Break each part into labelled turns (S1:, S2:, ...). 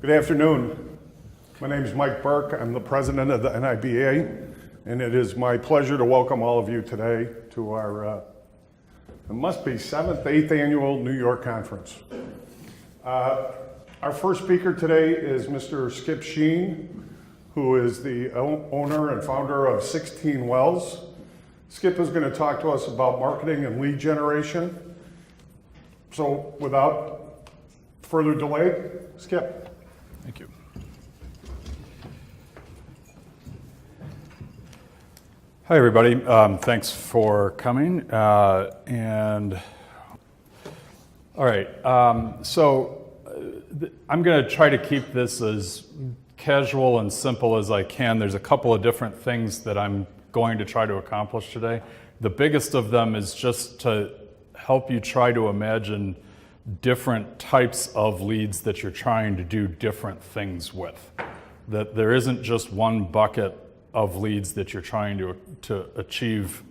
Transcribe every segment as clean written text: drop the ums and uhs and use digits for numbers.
S1: Good afternoon. My name is Mike Burke. I'm the president of the NIBA, and it is my pleasure to welcome all of you today to our, it must be 7th, 8th annual New York Conference. Our first speaker today is Mr. Skip Shean, who is the owner and founder of 16 Wells. Skip is going to talk to us about marketing and lead generation. So without further delay, Skip.
S2: Thank you. Hi, everybody. Thanks for coming. All right. I'm going to try to keep this as casual and simple as I can. There's a couple of different things that I'm going to try to accomplish today. The biggest of them is just to help you try to imagine different types of leads that you're trying to do different things with. That there isn't just one bucket of leads that you're trying to achieve,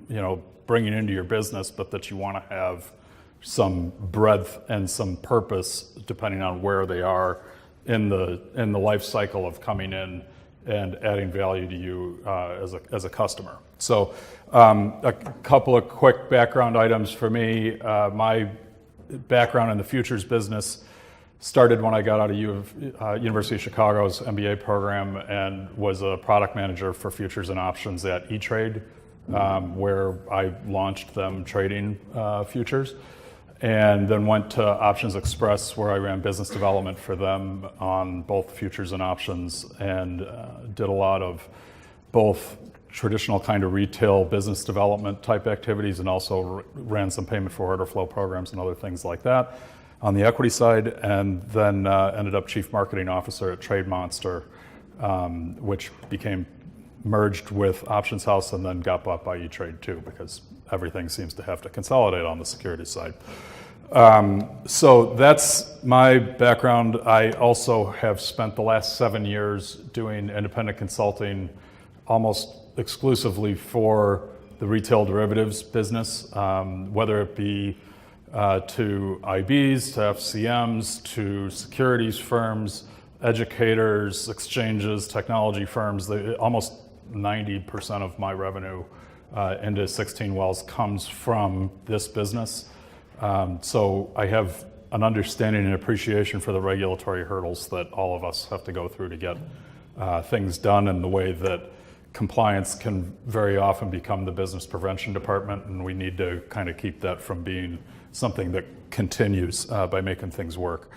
S2: bringing into your business, but that you want to have some breadth and some purpose depending on where they are in the life cycle of coming in and adding value to you as a customer. So a couple of quick background items for me. My background in the futures business started when I got out of University of Chicago's MBA program and was a product manager for futures and options at E-Trade, where I launched them trading futures, and then went to Options Express, where I ran business development for them on both futures and options, and did a lot of both traditional kind of retail business development type activities, and also ran some payment for order flow programs and other things like that on the equity side, and then ended up chief marketing officer at Trade Monster, which became merged with Options House and then got bought by E-Trade too, because everything seems to have to consolidate on the securities side. So that's my background. I also have spent the last 7 years doing independent consulting almost exclusively for the retail derivatives business, whether it be to IBs, to FCMs, to securities firms, educators, exchanges, technology firms. Almost 90% of my revenue into 16 Wells comes from this business. So I have an understanding and appreciation for the regulatory hurdles that all of us have to go through to get things done, in the way that compliance can very often become the business prevention department, and we need to kind of keep that from being something that continues by making things work.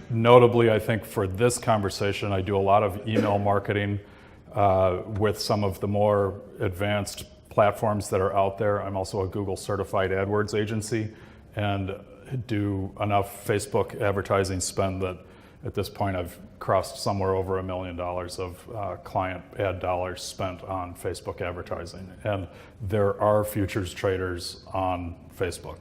S2: Notably, I think for this conversation, I do a lot of email marketing with some of the more advanced platforms that are out there. I'm also a Google certified AdWords agency and do enough Facebook advertising spend that at this point I've crossed somewhere over $1 million of client ad dollars spent on Facebook advertising. And there are futures traders on Facebook.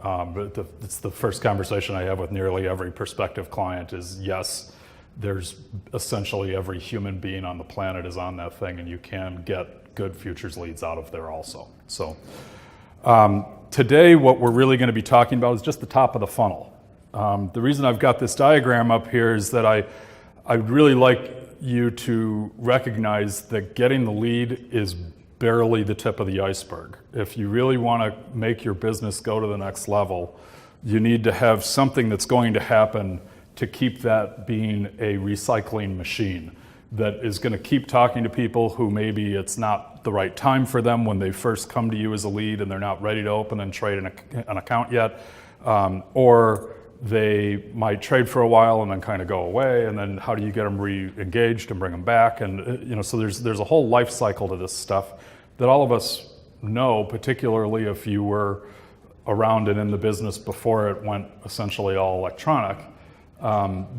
S2: But it's the first conversation I have with nearly every prospective client is, yes, there's essentially every human being on the planet is on that thing, and you can get good futures leads out of there also. So today what we're really going to be talking about is just the top of the funnel. The reason I've got this diagram up here is that I'd really like you to recognize that getting the lead is barely the tip of the iceberg. If you really want to make your business go to the next level, you need to have something that's going to happen to keep that being a recycling machine that is going to keep talking to people who maybe it's not the right time for them when they first come to you as a lead and they're not ready to open and trade an account yet, or they might trade for a while and then kind of go away, and then how do you get them re-engaged and bring them back? And so there's a whole life cycle to this stuff that all of us know, particularly if you were around and in the business before it went essentially all electronic.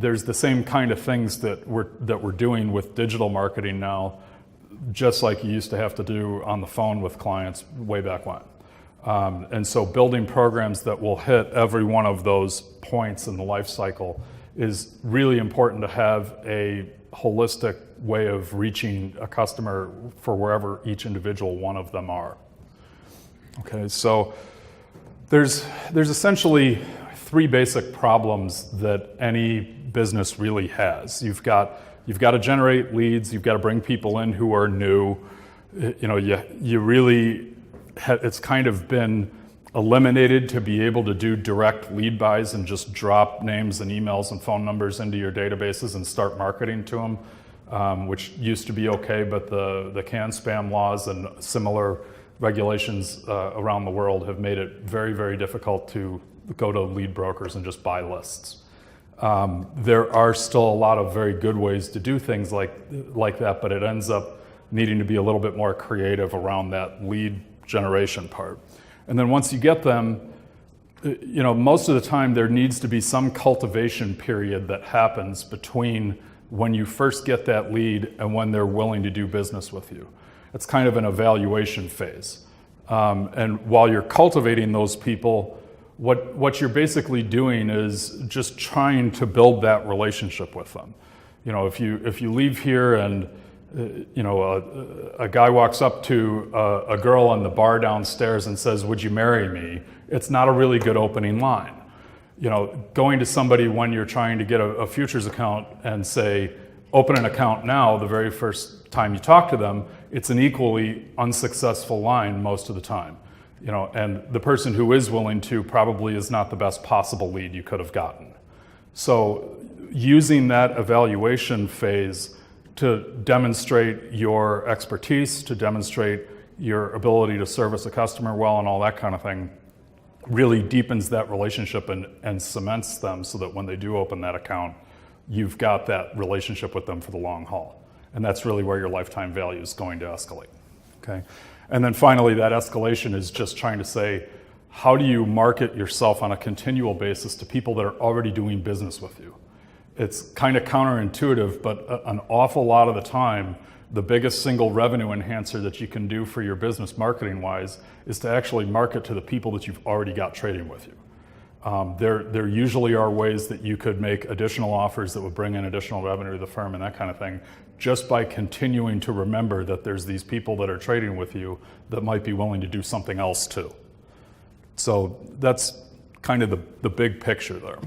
S2: There's the same kind of things that we're doing with digital marketing now, just like you used to have to do on the phone with clients way back when. And so building programs that will hit every one of those points in the life cycle is really important to have a holistic way of reaching a customer for wherever each individual one of them are. Okay, so there's essentially three basic problems that any business really has. You've got to generate leads. You've got to bring people in who are new. You really it's kind of been eliminated to be able to do direct lead buys and just drop names and emails and phone numbers into your databases and start marketing to them, which used to be okay, but the CAN spam laws and similar regulations around the world have made it very, very difficult to go to lead brokers and just buy lists. There are still a lot of very good ways to do things like that, but it ends up needing to be a little bit more creative around that lead generation part. And then once you get them, most of the time there needs to be some cultivation period that happens between when you first get that lead and when they're willing to do business with you. It's kind of an evaluation phase. And while you're cultivating those people, what you're basically doing is just trying to build that relationship with them. If you leave here and a guy walks up to a girl on the bar downstairs and says, "Would you marry me?" It's not a really good opening line. Going to somebody when you're trying to get a futures account and say, "Open an account now," the very first time you talk to them, it's an equally unsuccessful line most of the time. And the person who is willing to probably is not the best possible lead you could have gotten. So using that evaluation phase to demonstrate your expertise, to demonstrate your ability to service a customer well and all that kind of thing, really deepens that relationship and cements them so that when they do open that account, you've got that relationship with them for the long haul. And that's really where your lifetime value is going to escalate, okay? And then finally, that escalation is just trying to say, how do you market yourself on a continual basis to people that are already doing business with you? It's kind of counterintuitive, but an awful lot of the time, the biggest single revenue enhancer that you can do for your business marketing-wise is to actually market to the people that you've already got trading with you. There usually are ways that you could make additional offers that would bring in additional revenue to the firm and that kind of thing, just by continuing to remember that there's these people that are trading with you that might be willing to do something else too. So that's kind of the big picture there.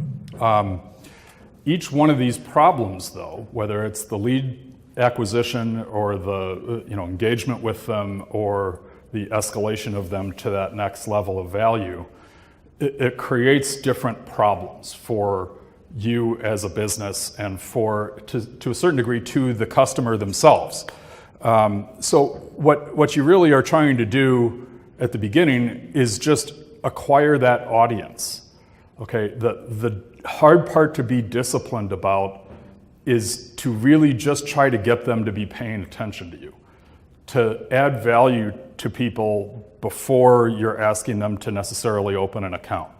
S2: Each one of these problems, though, whether it's the lead acquisition or the engagement with them or the escalation of them to that next level of value, it creates different problems for you as a business and to a certain degree to the customer themselves. So what you really are trying to do at the beginning is just acquire that audience. Okay, the hard part to be disciplined about is to really just try to get them to be paying attention to you, to add value to people before you're asking them to necessarily open an account.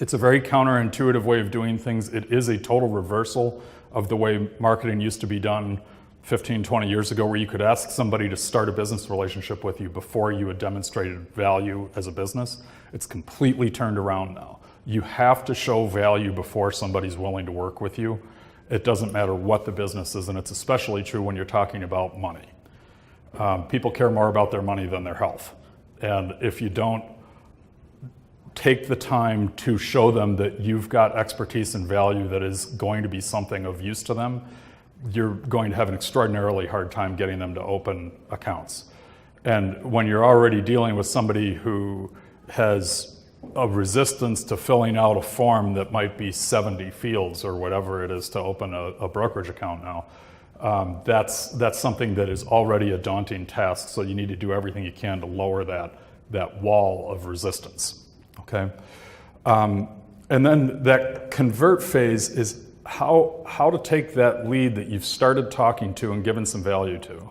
S2: It's a very counterintuitive way of doing things. It is a total reversal of the way marketing used to be done 15, 20 years ago, where you could ask somebody to start a business relationship with you before you had demonstrated value as a business. It's completely turned around now. You have to show value before somebody's willing to work with you. It doesn't matter what the business is, and it's especially true when you're talking about money. People care more about their money than their health. And if you don't take the time to show them that you've got expertise and value that is going to be something of use to them, you're going to have an extraordinarily hard time getting them to open accounts. And when you're already dealing with somebody who has a resistance to filling out a form that might be 70 fields or whatever it is to open a brokerage account now, that's something that is already a daunting task. So you need to do everything you can to lower that wall of resistance. Okay, and then that convert phase is how to take that lead that you've started talking to and given some value to,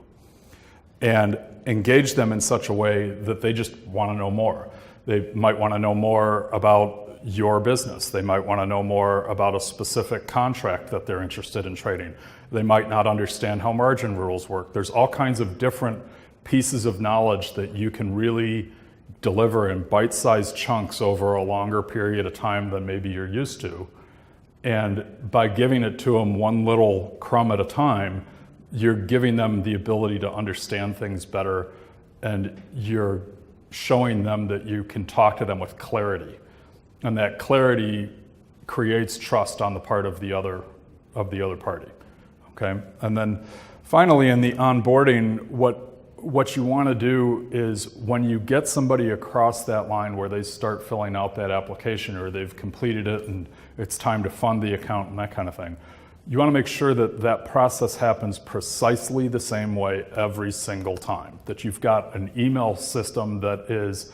S2: and engage them in such a way that they just want to know more. They might want to know more about your business. They might want to know more about a specific contract that they're interested in trading. They might not understand how margin rules work. There's all kinds of different pieces of knowledge that you can really deliver in bite-sized chunks over a longer period of time than maybe you're used to. And by giving it to them one little crumb at a time, you're giving them the ability to understand things better, and you're showing them that you can talk to them with clarity. And that clarity creates trust on the part of the other party. Okay, and then finally in the onboarding, what you want to do is when you get somebody across that line where they start filling out that application or they've completed it and it's time to fund the account and that kind of thing, you want to make sure that that process happens precisely the same way every single time, that you've got an email system that is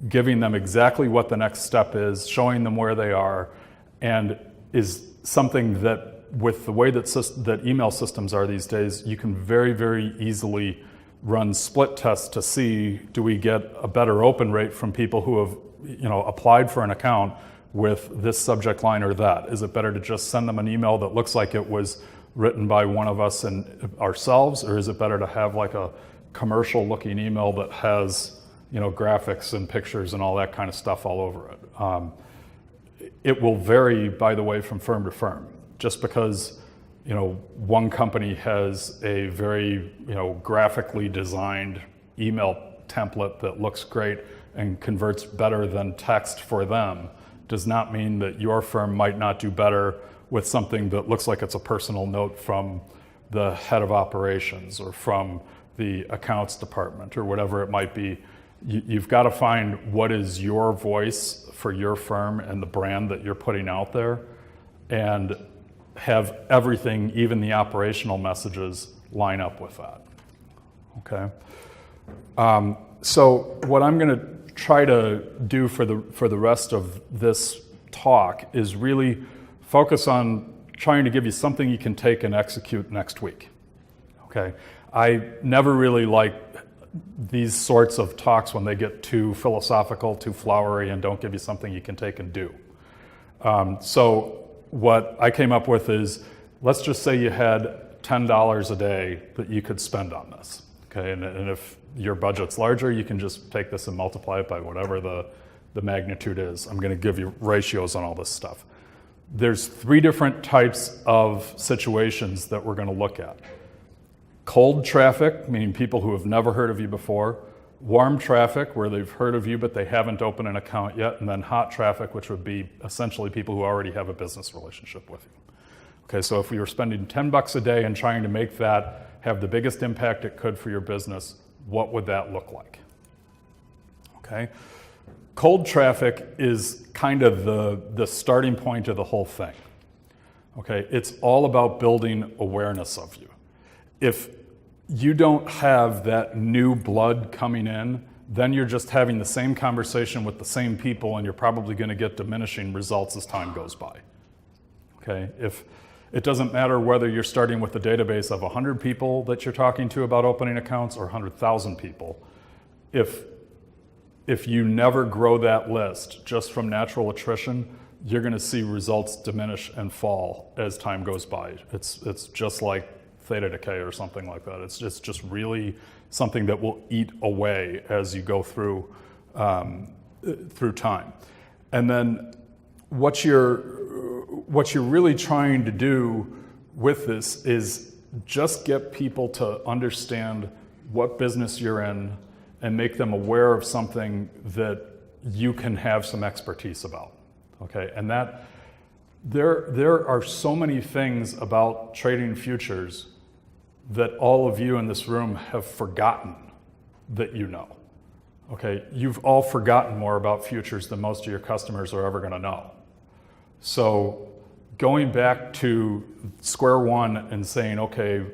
S2: giving them exactly what the next step is, showing them where they are, and is something that with the way that email systems are these days, you can very, very easily run split tests to see, do we get a better open rate from people who have applied for an account with this subject line or that? Is it better to just send them an email that looks like it was written by one of us and ourselves, or is it better to have like a commercial looking email that has graphics and pictures and all that kind of stuff all over it? It will vary, by the way, from firm to firm. Just because one company has a very graphically designed email template that looks great and converts better than text for them does not mean that your firm might not do better with something that looks like it's a personal note from the head of operations or from the accounts department or whatever it might be. You've got to find what is your voice for your firm and the brand that you're putting out there, and have everything, even the operational messages, line up with that. Okay. So what I'm going to try to do for the rest of this talk is really focus on trying to give you something you can take and execute next week. Okay. I never really like these sorts of talks when they get too philosophical, too flowery, and don't give you something you can take and do. So what I came up with is, let's just say you had $10 a day that you could spend on this. Okay, and if your budget's larger, you can just take this and multiply it by whatever the magnitude is. I'm going to give you ratios on all this stuff. There's 3 different types of situations that we're going to look at. Cold traffic, meaning people who have never heard of you before. Warm traffic, where they've heard of you but they haven't opened an account yet. And then hot traffic, which would be essentially people who already have a business relationship with you. Okay, so if we were spending $10 a day and trying to make that have the biggest impact it could for your business, what would that look like? Okay, cold traffic is kind of the starting point of the whole thing. Okay, it's all about building awareness of you. If you don't have that new blood coming in, then you're just having the same conversation with the same people, and you're probably going to get diminishing results as time goes by. Okay, if it doesn't matter whether you're starting with a database of 100 people that you're talking to about opening accounts or 100,000 people, if you never grow that list just from natural attrition, you're going to see results diminish and fall as time goes by. It's just like theta decay or something like that. It's just really something that will eat away as you go through time. And then what you're really trying to do with this is just get people to understand what business you're in and make them aware of something that you can have some expertise about. Okay, and that there are so many things about trading futures that all of you in this room have forgotten that you know. Okay, you've all forgotten more about futures than most of your customers are ever going to know. So going back to square one and saying, okay,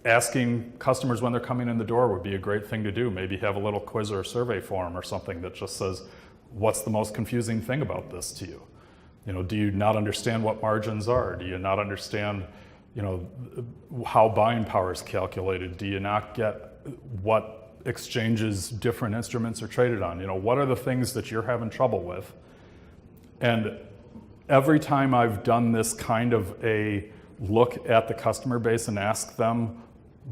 S2: asking customers when they're coming in the door would be a great thing to do. Maybe have a little quiz or a survey form or something that just says, what's the most confusing thing about this to you? Do you not understand what margins are? Do you not understand how buying power is calculated? Do you not get what exchanges different instruments are traded on? What are the things that you're having trouble with? And every time I've done this kind of a look at the customer base and ask them,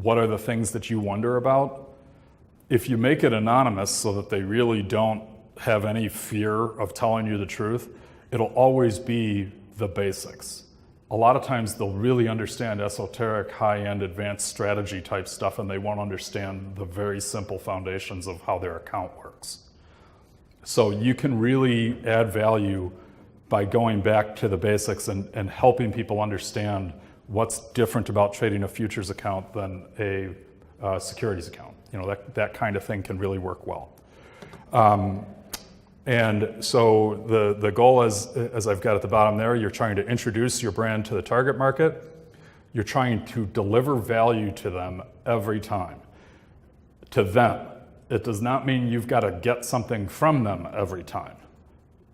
S2: what are the things that you wonder about? If you make it anonymous so that they really don't have any fear of telling you the truth, it'll always be the basics. A lot of times they'll really understand esoteric, high-end, advanced strategy type stuff, and they won't understand the very simple foundations of how their account works. So you can really add value by going back to the basics and helping people understand what's different about trading a futures account than a securities account. That kind of thing can really work well. And so the goal, as I've got at the bottom there, you're trying to introduce your brand to the target market. You're trying to deliver value to them every time. To them. It does not mean you've got to get something from them every time.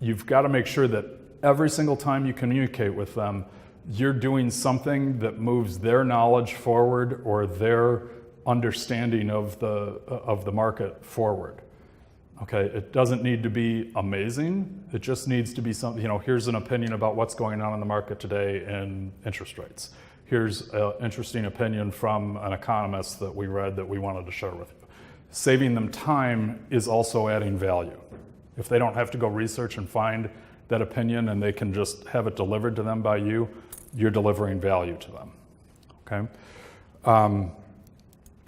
S2: You've got to make sure that every single time you communicate with them, you're doing something that moves their knowledge forward or their understanding of the market forward. Okay, it doesn't need to be amazing. It just needs to be something, here's an opinion about what's going on in the market today in interest rates. Here's an interesting opinion from an economist that we read that we wanted to share with you. Saving them time is also adding value. If they don't have to go research and find that opinion and they can just have it delivered to them by you, you're delivering value to them, okay?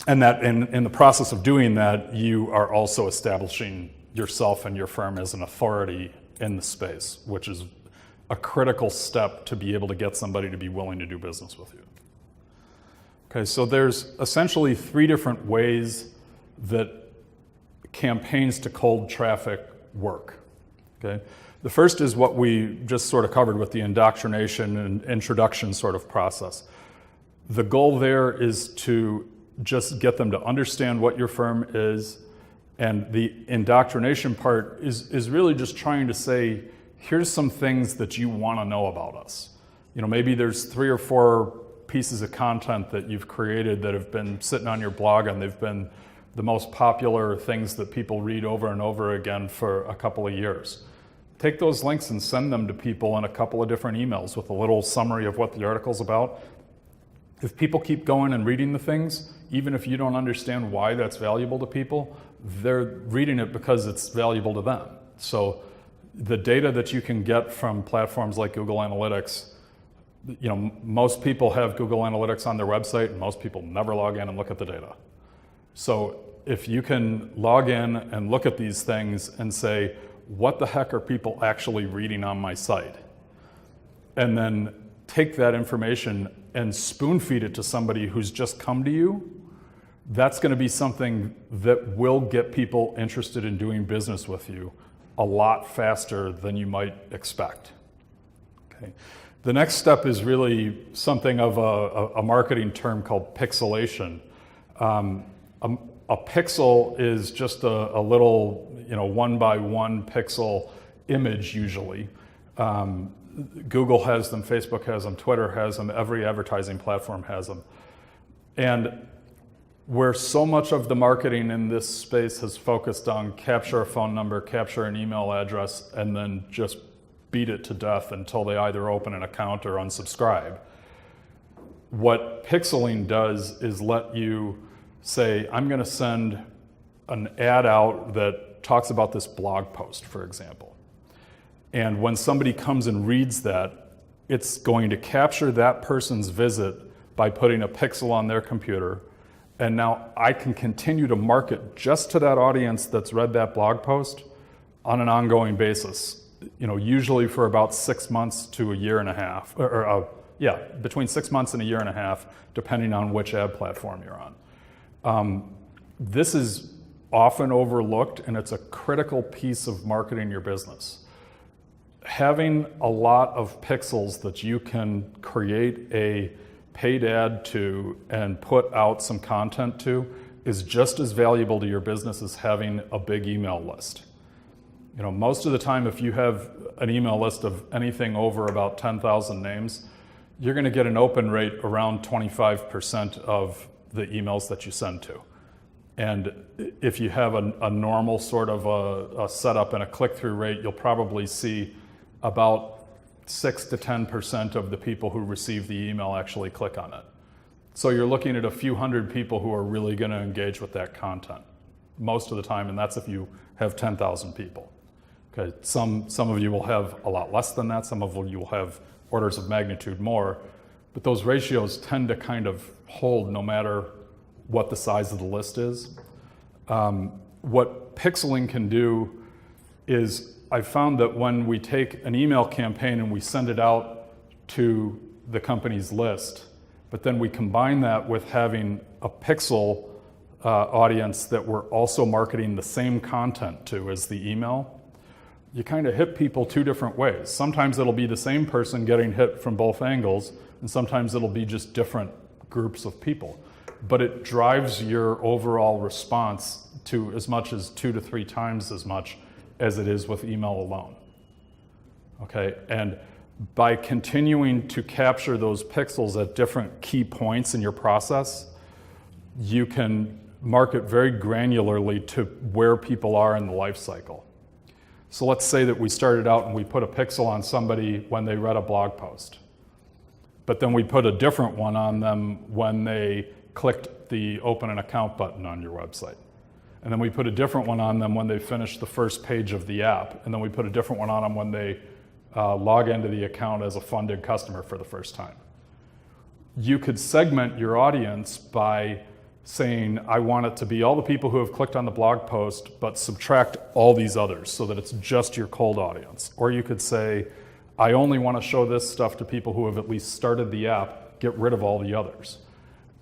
S2: And that in the process of doing that, you are also establishing yourself and your firm as an authority in the space, which is a critical step to be able to get somebody to be willing to do business with you. Okay, so there's essentially 3 different ways that campaigns to cold traffic work. Okay, the first is what we just sort of covered with the indoctrination and introduction sort of process. The goal there is to just get them to understand what your firm is, and the indoctrination part is really just trying to say, here's some things that you want to know about us. Maybe there's 3 or 4 pieces of content that you've created that have been sitting on your blog and they've been the most popular things that people read over and over again for a couple of years. Take those links and send them to people in a couple of different emails with a little summary of what the article's about. If people keep going and reading the things, even if you don't understand why that's valuable to people, they're reading it because it's valuable to them. So the data that you can get from platforms like Google Analytics, most people have Google Analytics on their website and most people never log in and look at the data. So if you can log in and look at these things and say, what the heck are people actually reading on my site? And then take that information and spoon feed it to somebody who's just come to you, that's going to be something that will get people interested in doing business with you a lot faster than you might expect. Okay. The next step is really something of a marketing term called pixelation. A pixel is just a little 1 by 1 pixel image usually. Google has them, Facebook has them, Twitter has them, every advertising platform has them. And where so much of the marketing in this space has focused on capture a phone number, capture an email address, and then just beat it to death until they either open an account or unsubscribe. What pixeling does is let you say, I'm going to send an ad out that talks about this blog post, for example. And when somebody comes and reads that, it's going to capture that person's visit by putting a pixel on their computer. And now I can continue to market just to that audience that's read that blog post on an ongoing basis, usually for about 6 months to a year and a half, between 6 months and a year and a half, depending on which ad platform you're on. This is often overlooked, and it's a critical piece of marketing your business. Having a lot of pixels that you can create a paid ad to and put out some content to is just as valuable to your business as having a big email list. Most of the time, if you have an email list of anything over about 10,000 names, you're going to get an open rate around 25% of the emails that you send to. And if you have a normal sort of a setup and a click-through rate, you'll probably see about 6 to 10% of the people who receive the email actually click on it. So you're looking at a few hundred people who are really going to engage with that content most of the time, and that's if you have 10,000 people. Okay, some of you will have a lot less than that, some of you will have orders of magnitude more, but those ratios tend to kind of hold no matter what the size of the list is. What pixeling can do is I found that when we take an email campaign and we send it out to the company's list, but then we combine that with having a pixel audience that we're also marketing the same content to as the email, you kind of hit people two different ways. Sometimes it'll be the same person getting hit from both angles, and sometimes it'll be just different groups of people. But it drives your overall response to as much as 2 to 3 times as much as it is with email alone. Okay, and by continuing to capture those pixels at different key points in your process, you can market very granularly to where people are in the life cycle. So let's say that we started out and we put a pixel on somebody when they read a blog post, but then we put a different one on them when they clicked the open an account button on your website. And then we put a different one on them when they finished the first page of the app. And then we put a different one on them when they log into the account as a funded customer for the first time. You could segment your audience by saying, I want it to be all the people who have clicked on the blog post, but subtract all these others so that it's just your cold audience. Or you could say, I only want to show this stuff to people who have at least started the app, get rid of all the others.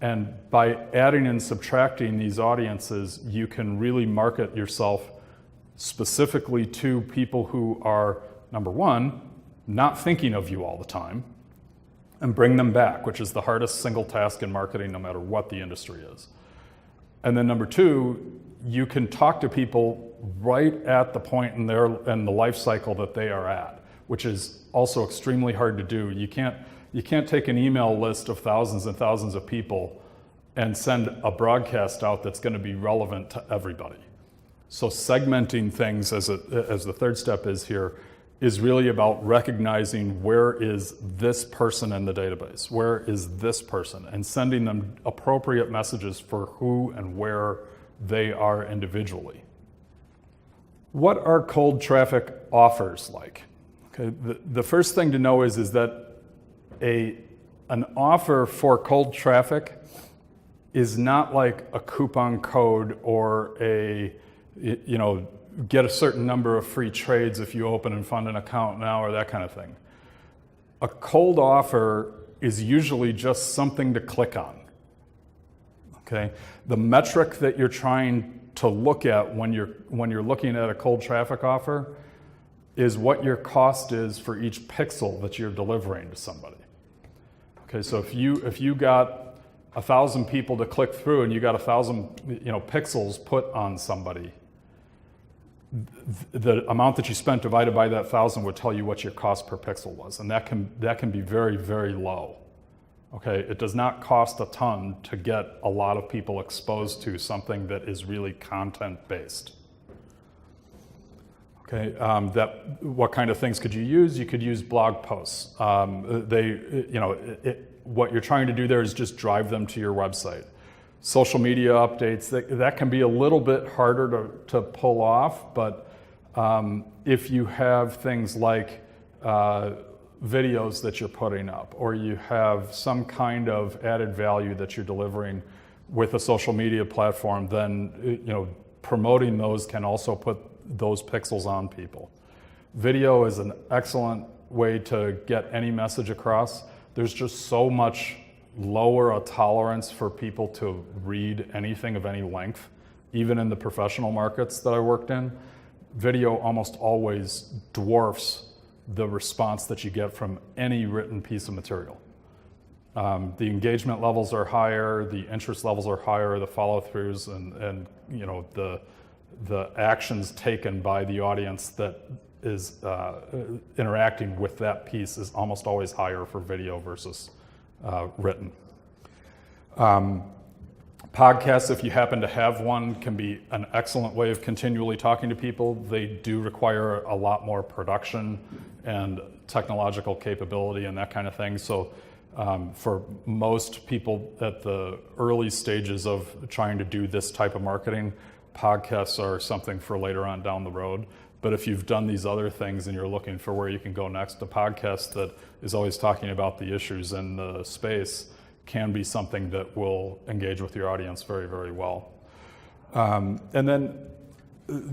S2: And by adding and subtracting these audiences, you can really market yourself specifically to people who are, number one, not thinking of you all the time, and bring them back, which is the hardest single task in marketing, no matter what the industry is. And then number two, you can talk to people right at the point in the life cycle that they are at, which is also extremely hard to do. You can't take an email list of thousands and thousands of people and send a broadcast out that's going to be relevant to everybody. So segmenting things, as the third step is here, is really about recognizing where is this person in the database, where is this person, and sending them appropriate messages for who and where they are individually. What are cold traffic offers like? Okay, the first thing to know is that an offer for cold traffic is not like a coupon code or get a certain number of free trades if you open and fund an account now or that kind of thing. A cold offer is usually just something to click on. Okay? The metric that you're trying to look at when you're looking at a cold traffic offer is what your cost is for each pixel that you're delivering to somebody. Okay, so if you got 1,000 people to click through and you got 1,000 pixels put on somebody, the amount that you spent divided by that 1,000 would tell you what your cost per pixel was, and that can be very, very low. Okay, it does not cost a ton to get a lot of people exposed to something that is really content-based. Okay, what kind of things could you use? You could use blog posts. What you're trying to do there is just drive them to your website. Social media updates, that can be a little bit harder to pull off, but if you have things like videos that you're putting up, or you have some kind of added value that you're delivering with a social media platform, then promoting those can also put those pixels on people. Video is an excellent way to get any message across. There's just so much lower a tolerance for people to read anything of any length, even in the professional markets that I worked in. Video almost always dwarfs the response that you get from any written piece of material. The engagement levels are higher, the interest levels are higher, the follow-throughs and the actions taken by the audience that is interacting with that piece is almost always higher for video versus written. Podcasts, if you happen to have one, can be an excellent way of continually talking to people. They do require a lot more production and technological capability and that kind of thing. So for most people at the early stages of trying to do this type of marketing, podcasts are something for later on down the road. But if you've done these other things and you're looking for where you can go next, a podcast that is always talking about the issues in the space can be something that will engage with your audience very, very well. And then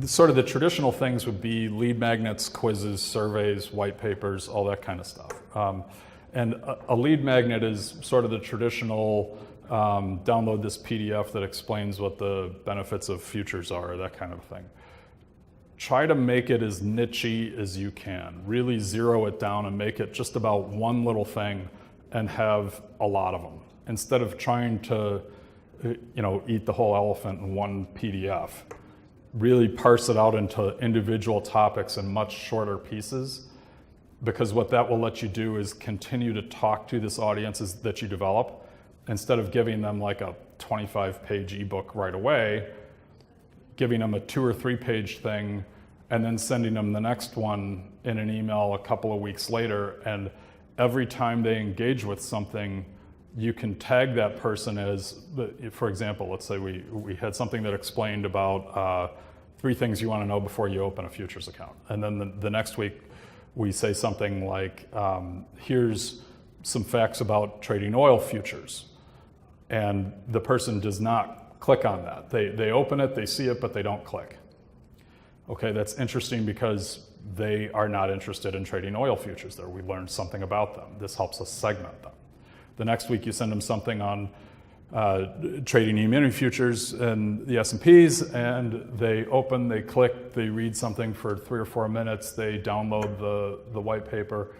S2: sort of the traditional things would be lead magnets, quizzes, surveys, white papers, all that kind of stuff. And a lead magnet is sort of the traditional download this PDF that explains what the benefits of futures are, that kind of thing. Try to make it as niche-y as you can. Really zero it down and make it just about one little thing and have a lot of them. Instead of trying to eat the whole elephant in one PDF. Really parse it out into individual topics in much shorter pieces, because what that will let you do is continue to talk to this audience that you develop, instead of giving them like a 25-page ebook right away, giving them a 2 or 3 page thing, and then sending them the next one in an email a couple of weeks later. And every time they engage with something, you can tag that person as, for example, let's say we had something that explained about 3 things you want to know before you open a futures account. And then the next week, we say something like, here's some facts about trading oil futures. And the person does not click on that. They open it, they see it, but they don't click. Okay, that's interesting because they are not interested in trading oil futures there. We learned something about them. This helps us segment them. The next week you send them something on trading E-mini futures and the S&Ps, and they open, they click, they read something for 3 or 4 minutes, they download the white paper.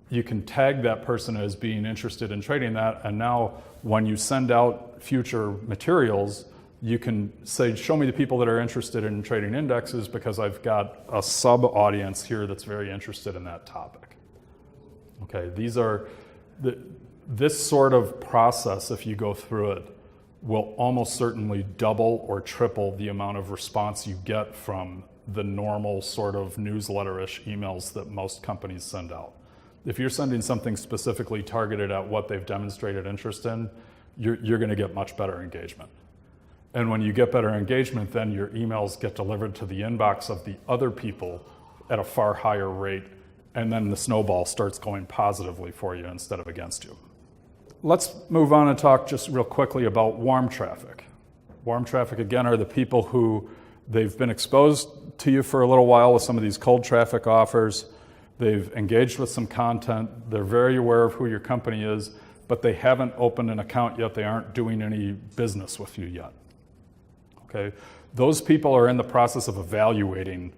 S2: You can tag that person as being interested in trading that, and now when you send out future materials, you can say, show me the people that are interested in trading indexes because I've got a sub-audience here that's very interested in that topic. Okay, these are this sort of process, if you go through it, will almost certainly double or triple the amount of response you get from the normal sort of newsletter-ish emails that most companies send out. If you're sending something specifically targeted at what they've demonstrated interest in, you're going to get much better engagement. And when you get better engagement, then your emails get delivered to the inbox of the other people at a far higher rate, and then the snowball starts going positively for you instead of against you. Let's move on and talk just real quickly about warm traffic. Warm traffic, again, are the people who they've been exposed to you for a little while with some of these cold traffic offers. They've engaged with some content. They're very aware of who your company is, but they haven't opened an account yet. They aren't doing any business with you yet. Okay? Those people are in the process of evaluating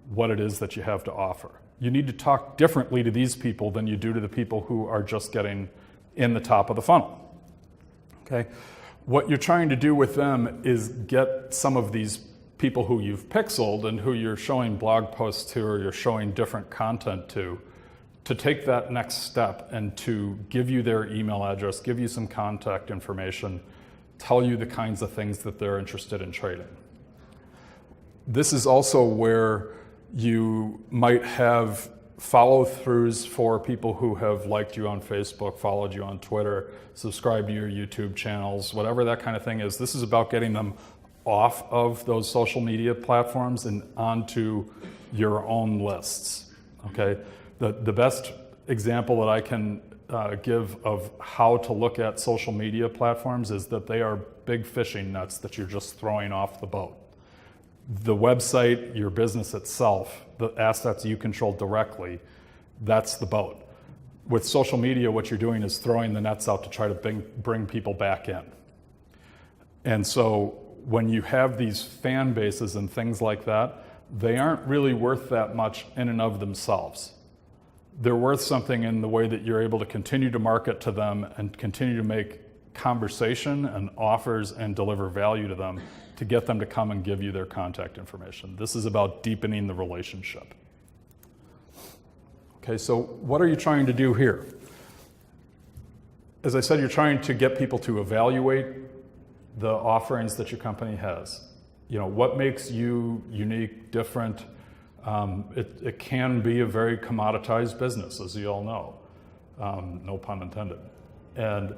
S2: what it is that you have to offer. You need to talk differently to these people than you do to the people who are just getting in the top of the funnel. Okay? What you're trying to do with them is get some of these people who you've pixeled and who you're showing blog posts to or you're showing different content to take that next step and to give you their email address, give you some contact information, tell you the kinds of things that they're interested in trading. This is also where you might have follow-throughs for people who have liked you on Facebook, followed you on Twitter, subscribed to your YouTube channels, whatever that kind of thing is. This is about getting them off of those social media platforms and onto your own lists. Okay, the best example that I can give of how to look at social media platforms is that they are big fishing nets that you're just throwing off the boat. The website, your business itself, the assets you control directly, that's the boat. With social media, what you're doing is throwing the nets out to try to bring people back in. And so when you have these fan bases and things like that, they aren't really worth that much in and of themselves. They're worth something in the way that you're able to continue to market to them and continue to make conversation and offers and deliver value to them to get them to come and give you their contact information. This is about deepening the relationship. Okay, so what are you trying to do here? As I said, you're trying to get people to evaluate the offerings that your company has. You know, what makes you unique, different? It can be a very commoditized business, as you all know. No pun intended. And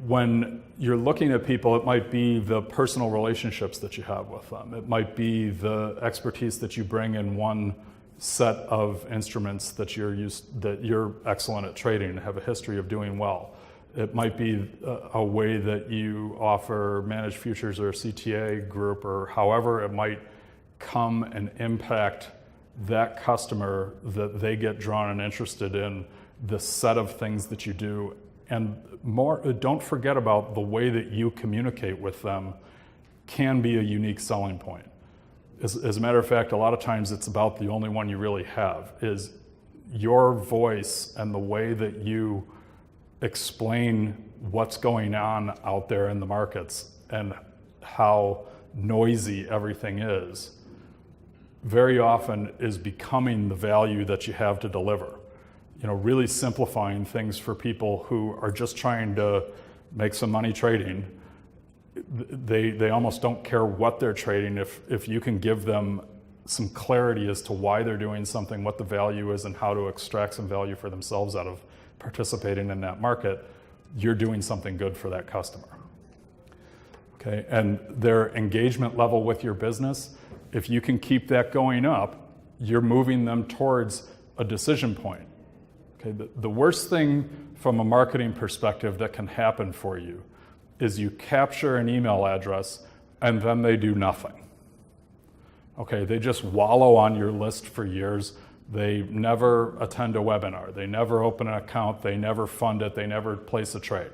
S2: when you're looking at people, it might be the personal relationships that you have with them. It might be the expertise that you bring in one set of instruments that you're excellent at trading and have a history of doing well. It might be a way that you offer managed futures or a CTA group, or however it might come and impact that customer, that they get drawn and interested in the set of things that you do. And more, don't forget about the way that you communicate with them can be a unique selling point. As a matter of fact, a lot of times it's about the only one you really have, is your voice and the way that you explain what's going on out there in the markets and how noisy everything is, very often is becoming the value that you have to deliver. You know, really simplifying things for people who are just trying to make some money trading. They almost don't care what they're trading if you can give them some clarity as to why they're doing something, what the value is, and how to extract some value for themselves out of participating in that market. You're doing something good for that customer. Okay, and their engagement level with your business, if you can keep that going up, you're moving them towards a decision point. Okay, the worst thing from a marketing perspective that can happen for you is you capture an email address and then they do nothing. Okay, they just wallow on your list for years. They never attend a webinar. They never open an account. They never fund it. They never place a trade.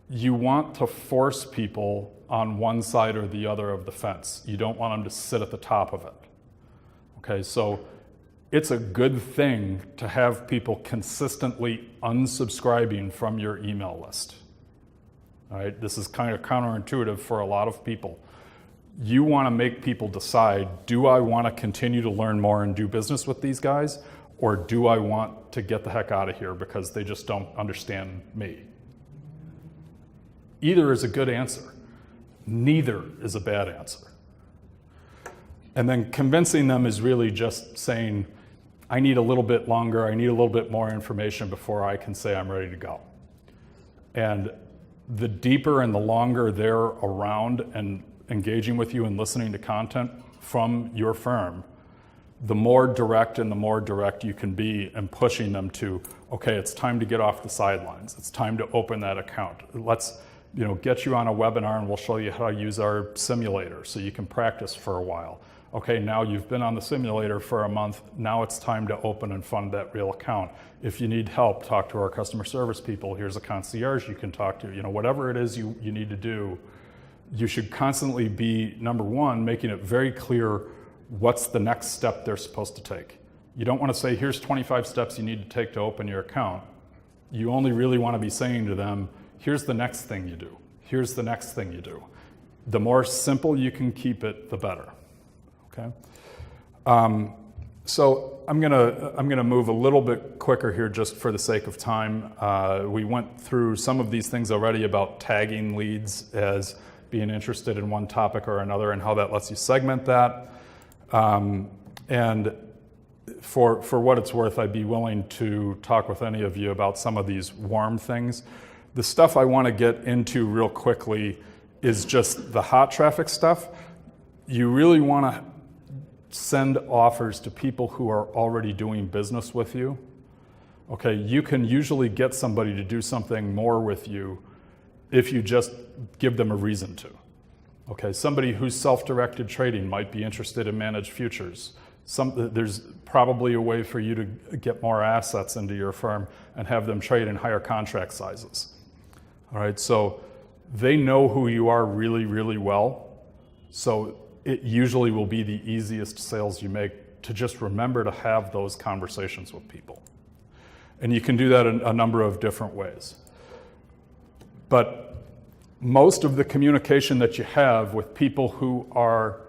S2: You want to force people on one side or the other of the fence. You don't want them to sit at the top of it. Okay, so it's a good thing to have people consistently unsubscribing from your email list. All right, this is kind of counterintuitive for a lot of people. You want to make people decide, do I want to continue to learn more and do business with these guys, or do I want to get the heck out of here because they just don't understand me? Either is a good answer. Neither is a bad answer. And then convincing them is really just saying, I need a little bit longer, I need a little bit more information before I can say I'm ready to go. And the deeper and the longer they're around and engaging with you and listening to content from your firm, the more direct you can be in pushing them to, okay, it's time to get off the sidelines. It's time to open that account. Let's, get you on a webinar and we'll show you how to use our simulator so you can practice for a while. Okay, now you've been on the simulator for a month. Now it's time to open and fund that real account. If you need help, talk to our customer service people. Here's a concierge you can talk to. Whatever it is you need to do, you should constantly be, number one, making it very clear what's the next step they're supposed to take. You don't want to say, here's 25 steps you need to take to open your account. You only really want to be saying to them, here's the next thing you do. Here's the next thing you do. The more simple you can keep it, the better. Okay. So I'm gonna move a little bit quicker here just for the sake of time. We went through some of these things already about tagging leads as being interested in one topic or another and how that lets you segment that. And for what it's worth, I'd be willing to talk with any of you about some of these warm things. The stuff I want to get into real quickly is just the hot traffic stuff. You really want to send offers to people who are already doing business with you. Okay, you can usually get somebody to do something more with you if you just give them a reason to. Okay, somebody who's self-directed trading might be interested in managed futures. There's probably a way for you to get more assets into your firm and have them trade in higher contract sizes. All right, so they know who you are really, really well. So it usually will be the easiest sales you make to just remember to have those conversations with people. And you can do that in a number of different ways. But most of the communication that you have with people who are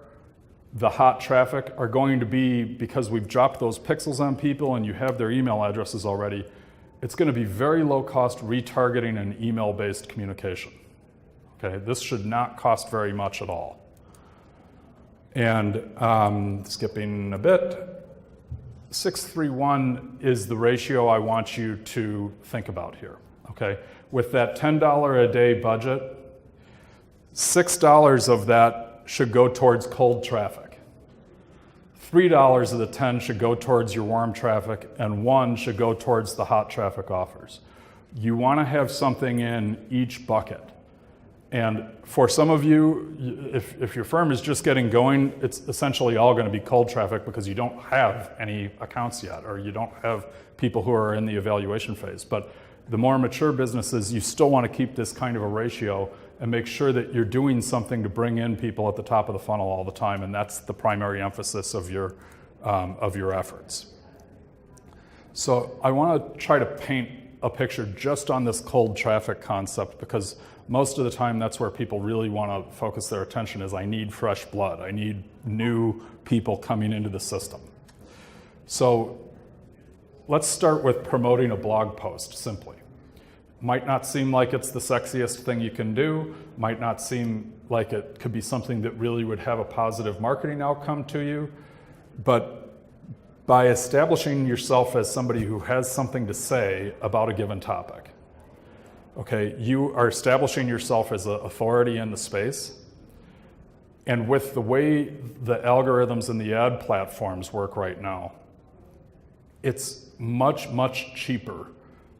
S2: the hot traffic are going to be, because we've dropped those pixels on people and you have their email addresses already, it's going to be very low cost retargeting and email-based communication. Okay, this should not cost very much at all. And skipping a bit, 6:3:1 is the ratio I want you to think about here. Okay, with that $10 a day budget, $6 of that should go towards cold traffic. $3 of the 10 should go towards your warm traffic, and 1 should go towards the hot traffic offers. You want to have something in each bucket. And for some of you, if your firm is just getting going, it's essentially all going to be cold traffic because you don't have any accounts yet, or you don't have people who are in the evaluation phase. But the more mature businesses, you still want to keep this kind of a ratio and make sure that you're doing something to bring in people at the top of the funnel all the time, and that's the primary emphasis of your efforts. So I want to try to paint a picture just on this cold traffic concept, because most of the time that's where people really want to focus their attention is I need fresh blood. I need new people coming into the system. So let's start with promoting a blog post simply. Might not seem like it's the sexiest thing you can do, might not seem like it could be something that really would have a positive marketing outcome to you, but by establishing yourself as somebody who has something to say about a given topic, okay, you are establishing yourself as an authority in the space. And with the way the algorithms and the ad platforms work right now, it's much, much cheaper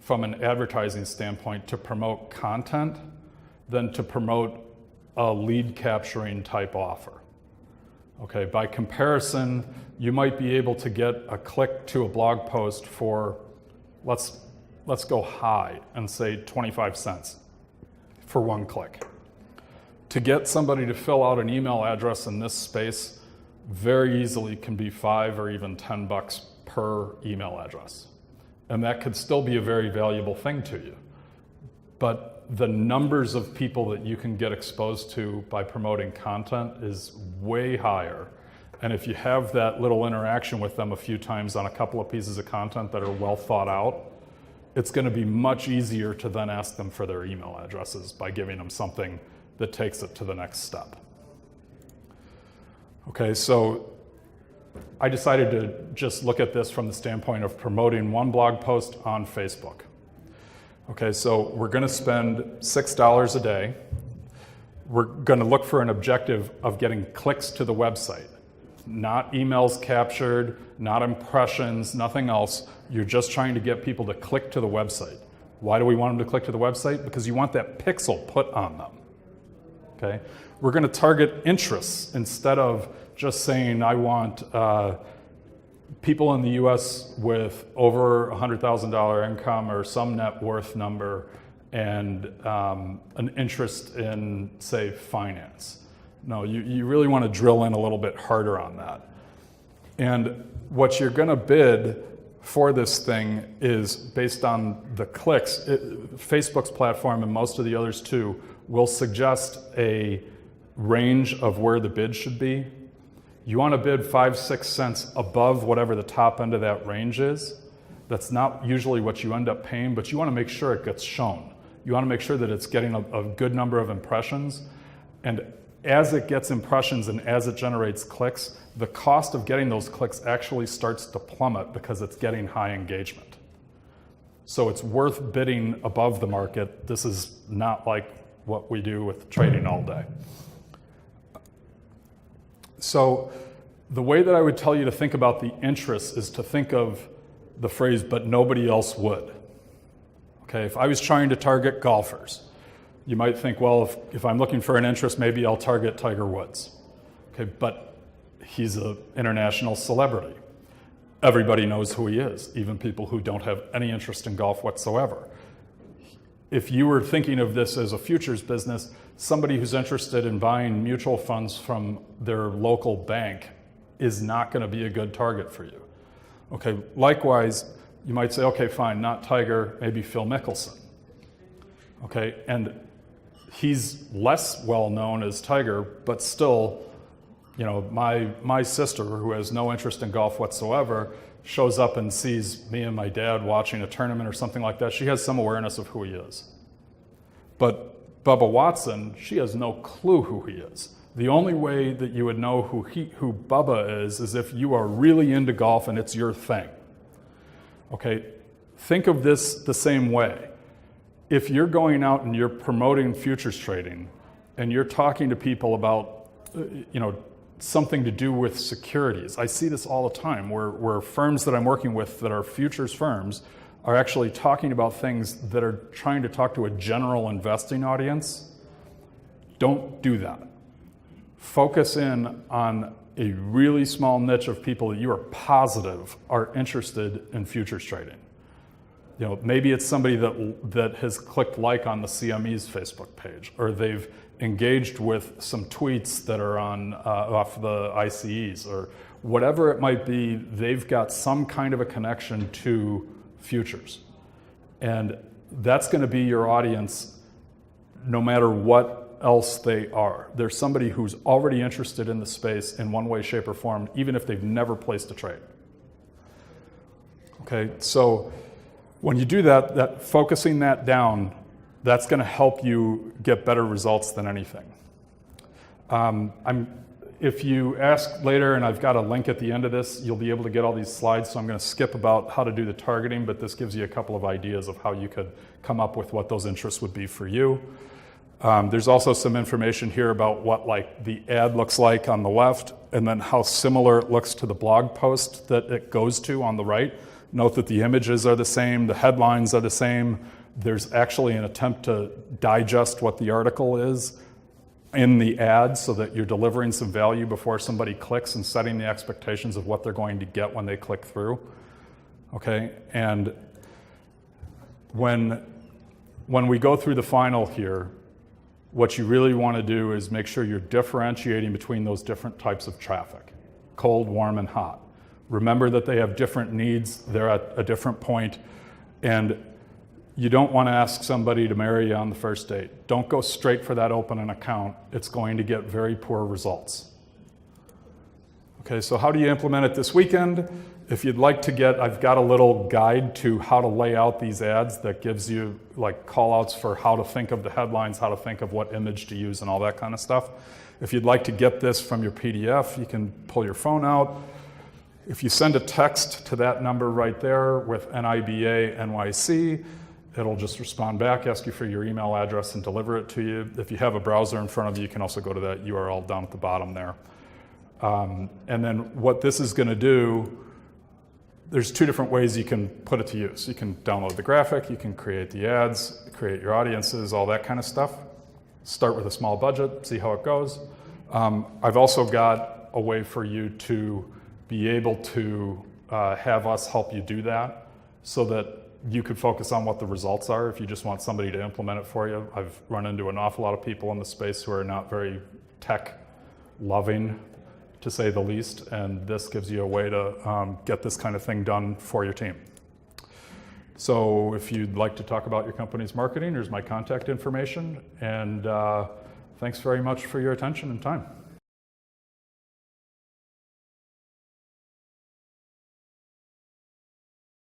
S2: from an advertising standpoint to promote content than to promote a lead capturing type offer. Okay, by comparison, you might be able to get a click to a blog post for, let's go high and say 25 cents for one click. To get somebody to fill out an email address in this space very easily can be $5 or even $10 per email address. And that could still be a very valuable thing to you. But the numbers of people that you can get exposed to by promoting content is way higher. And if you have that little interaction with them a few times on a couple of pieces of content that are well thought out, it's going to be much easier to then ask them for their email addresses by giving them something that takes it to the next step. Okay, so I decided to just look at this from the standpoint of promoting one blog post on Facebook. Okay, so we're going to spend $6 a day. We're going to look for an objective of getting clicks to the website, not emails captured, not impressions, nothing else. You're just trying to get people to click to the website. Why do we want them to click to the website? Because you want that pixel put on them. Okay, we're going to target interests instead of just saying I want people in the U.S. with over $100,000 income or some net worth number and an interest in, say, finance. No, you really want to drill in a little bit harder on that. And what you're going to bid for this thing is based on the clicks. Facebook's platform and most of the others too will suggest a range of where the bid should be. You want to bid 5-6 cents above whatever the top end of that range is. That's not usually what you end up paying, but you want to make sure it gets shown. You want to make sure that it's getting a good number of impressions. And as it gets impressions and as it generates clicks, the cost of getting those clicks actually starts to plummet because it's getting high engagement. So it's worth bidding above the market. This is not like what we do with trading all day. So the way that I would tell you to think about the interests is to think of the phrase, but nobody else would. Okay, if I was trying to target golfers, you might think, well, if I'm looking for an interest, maybe I'll target Tiger Woods. Okay, but he's an international celebrity. Everybody knows who he is, even people who don't have any interest in golf whatsoever. If you were thinking of this as a futures business, somebody who's interested in buying mutual funds from their local bank is not going to be a good target for you. Okay, likewise, you might say, okay, fine, not Tiger, maybe Phil Mickelson. Okay, and he's less well known as Tiger, but still, you know, my sister, who has no interest in golf whatsoever, shows up and sees me and my dad watching a tournament or something like that. She has some awareness of who he is. But Bubba Watson, she has no clue who he is. The only way that you would know who Bubba is if you are really into golf and it's your thing. Okay, think of this the same way. If you're going out and you're promoting futures trading and you're talking to people about, something to do with securities. I see this all the time where firms that I'm working with that are futures firms are actually talking about things that are trying to talk to a general investing audience, don't do that. Focus in on a really small niche of people that you are positive are interested in futures trading. You know, maybe it's somebody that has clicked like on the CME's Facebook page, or they've engaged with some tweets that are on off the ICEs, or whatever it might be. They've got some kind of a connection to futures, and that's going to be your audience no matter what else they are. There's somebody who's already interested in the space in one way, shape, or form, even if they've never placed a trade. Okay, so when you do that focusing that down, that's going to help you get better results than anything. If you ask later, and I've got a link at the end of this, you'll be able to get all these slides, so I'm going to skip about how to do the targeting, but this gives you a couple of ideas of how you could come up with what those interests would be for you. There's also some information here about what like the ad looks like on the left, and then how similar it looks to the blog post that it goes to on the right. Note that the images are the same, the headlines are the same. There's actually an attempt to digest what the article is in the ad so that you're delivering some value before somebody clicks and setting the expectations of what they're going to get when they click through. Okay, and when we go through the final here, what you really want to do is make sure you're differentiating between those different types of traffic, cold, warm, and hot. Remember that they have different needs, they're at a different point, and you don't want to ask somebody to marry you on the first date. Don't go straight for that open an account. It's going to get very poor results. Okay, so how do you implement it this weekend? If you'd like to get, I've got a little guide to how to lay out these ads that gives you like call outs for how to think of the headlines, how to think of what image to use and all that kind of stuff. If you'd like to get this from your PDF, you can pull your phone out. If you send a text to that number right there with NIBA NYC, it'll just respond back, ask you for your email address, and deliver it to you. If you have a browser in front of you, you can also go to that URL down at the bottom there. And then what this is going to do, there's two different ways you can put it to use. You can download the graphic, you can create the ads, create your audiences, all that kind of stuff. Start with a small budget, see how it goes. I've also got a way for you to be able to have us help you do that so that you could focus on what the results are if you just want somebody to implement it for you. I've run into an awful lot of people in the space who are not very tech loving, to say the least, and this gives you a way to get this kind of thing done for your team. So if you'd like to talk about your company's marketing, here's my contact information, and thanks very much for your attention and time.